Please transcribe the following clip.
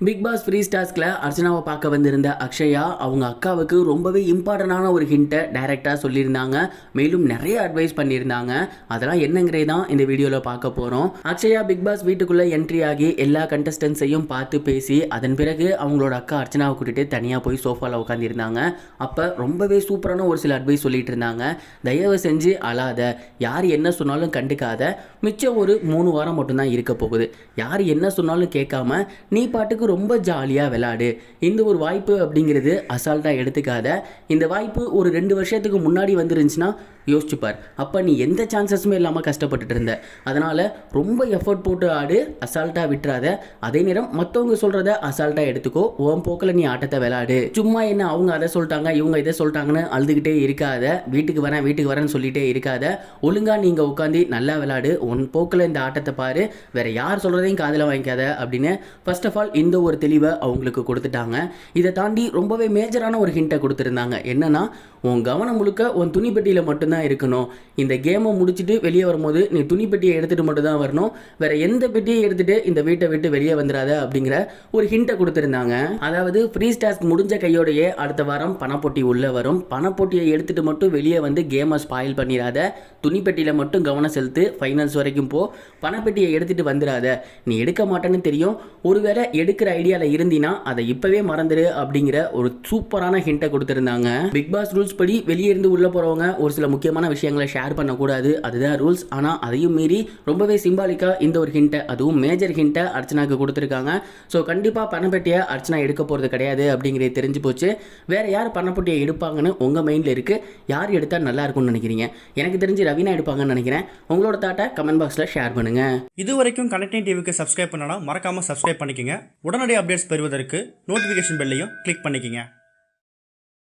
Big pass free ஸ்டார்ஸ்ல அர்ச்சனாவை பார்க்க வந்திருந்த அக்ஷயா அவங்க அக்காவுக்கு ரொம்பவே இம்பார்ட்டண்டான ஒரு ஹிண்ட்டை டைரக்டாக சொல்லியிருந்தாங்க. மேலும் நிறைய அட்வைஸ் பண்ணியிருந்தாங்க. அதெல்லாம் என்னங்கிறே தான் இந்த வீடியோவில் பார்க்க போகிறோம். அக்ஷயா பிக் பாஸ் வீட்டுக்குள்ளே என்ட்ரி ஆகி எல்லா கண்டஸ்டன்ஸையும் பார்த்து பேசி அதன் பிறகு அவங்களோட அக்கா அர்ச்சனாவை கூட்டிட்டு தனியாக போய் சோஃபாவில் உட்காந்துருந்தாங்க. அப்போ ரொம்பவே சூப்பரான ஒரு சில அட்வைஸ் சொல்லிட்டு இருந்தாங்க. தயவு செஞ்சு அழாத, யார் என்ன சொன்னாலும் கண்டுக்காத, மிச்சம் ஒரு 3 வாரம் மட்டும்தான் இருக்க போகுது. யார் என்ன சொன்னாலும் கேட்காம நீ பாட்டுக்கு ரொம்ப ஜாலியாக விளையாடு. இந்த ஒரு வாய்ப்பு அப்படிங்கிறது அசால்ட்டாக எடுத்துக்காத. இந்த வாய்ப்பு ஒரு 2 வருஷத்துக்கு முன்னாடி வந்துருந்துச்சுன்னா யோசிச்சுப்பார். அப்போ நீ எந்த சான்சஸுமே இல்லாமல் கஷ்டப்பட்டுட்டு இருந்த. அதனால் ரொம்ப எஃபர்ட் போட்டு ஆடு, அசால்ட்டாக விட்டுறாத. அதே நேரம் மற்றவங்க சொல்கிறத அசால்ட்டாக எடுத்துக்கோ. உன் போக்கில் நீ ஆட்டத்தை விளையாடு. சும்மா என்ன அவங்க அதை சொல்லிட்டாங்க இவங்க இதை சொல்லிட்டாங்கன்னு அழுதுகிட்டே இருக்காத. வீட்டுக்கு வரேன்னு சொல்லிகிட்டே இருக்காத. ஒழுங்காக நீங்கள் உட்காந்து நல்லா விளையாடு. உன் போக்கில் இந்த ஆட்டத்தை பாரு. வேறு யார் சொல்கிறதையும் காதில் வாங்கிக்காத அப்படின்னு ஃபர்ஸ்ட் ஆஃப் ஆல் இந்த ஒரு தெளிவை அவங்களுக்கு கொடுத்துட்டாங்க. இதை தாண்டி ரொம்பவே மேஜரான ஒரு ஹிண்ட்டை கொடுத்துருந்தாங்க. என்னன்னா, உன் கவனம் முழுக்க உன் துணிப்பெட்டியில் மட்டும்தான் இருக்கணும். இந்த கேமை முடிச்சுட்டு வெளியே வரும்போது நீ துணிப்பெட்டியை எடுத்துகிட்டு மட்டும் தான் வரணும். வேற எந்த பெட்டியை எடுத்துகிட்டு இந்த வீட்டை விட்டு வெளியே வந்துடாத அப்படிங்கிற ஒரு ஹிண்ட்டை கொடுத்துருந்தாங்க. அதாவது ஃப்ரீ டாஸ்க் முடிஞ்ச கையோடையே அடுத்த வாரம் பணப்பொட்டி உள்ளே வரும். பணப்பொட்டியை எடுத்துகிட்டு மட்டும் வெளியே வந்து கேமை ஸ்பாயில் பண்ணிடாத. துணிப்பெட்டியில் மட்டும் கவனம் செலுத்து. ஃபைனல்ஸ் வரைக்கும் போ. பணப்பெட்டியை எடுத்துகிட்டு வந்துடாத. நீ எடுக்க மாட்டேன்னு தெரியும். ஒருவேளை எடுக்கிற ஐடியாவில் இருந்தினா அதை இப்போவே மறந்துடு அப்படிங்கிற ஒரு சூப்பரான ஹிண்ட்டை கொடுத்துருந்தாங்க. பிக் பாஸ் ரூல்ஸ் படி வெளியே இருந்து உள்ளே போகிறவங்க ஒரு சில முக்கியமான விஷயங்களை ஷேர் பண்ணக்கூடாது. அதுதான் ரூல்ஸ். ஆனால் அதையும் மீறி ரொம்பவே சிம்பாலிக்காக இந்த ஒரு ஹிண்ட்டை, அதுவும் மேஜர் ஹிண்ட்டை அர்ச்சனாவுக்கு கொடுத்துருக்காங்க. ஸோ கண்டிப்பாக பணப்பெட்டியை அர்ச்சனா எடுக்க போகிறது கிடையாது அப்படிங்கிறது தெரிஞ்சு போச்சு. வேறு யார் பணப்பெட்டியை எடுப்பாங்கன்னு உங்கள் மைண்டில் இருக்குது. யார் எடுத்தால் நல்லா இருக்கும்னு நினைக்கிறீங்க? எனக்கு தெரிஞ்சு ரவீனா எடுப்பாங்கன்னு நினைக்கிறேன். உங்களோட தாட்டை கமெண்ட் பாக்ஸில் ஷேர் பண்ணுங்கள். இது வரைக்கும் கனெக்டிங் டிவிக்கு சப்ஸ்கிரைப் பண்ணனா மறக்காமல் சப்ஸ்கிரைப் பண்ணிக்கங்க. உடனடி அப்டேட்ஸ் பெறுவதற்கு நோட்டிஃபிகேஷன் பெல்லையும் கிளிக் பண்ணிக்கங்க.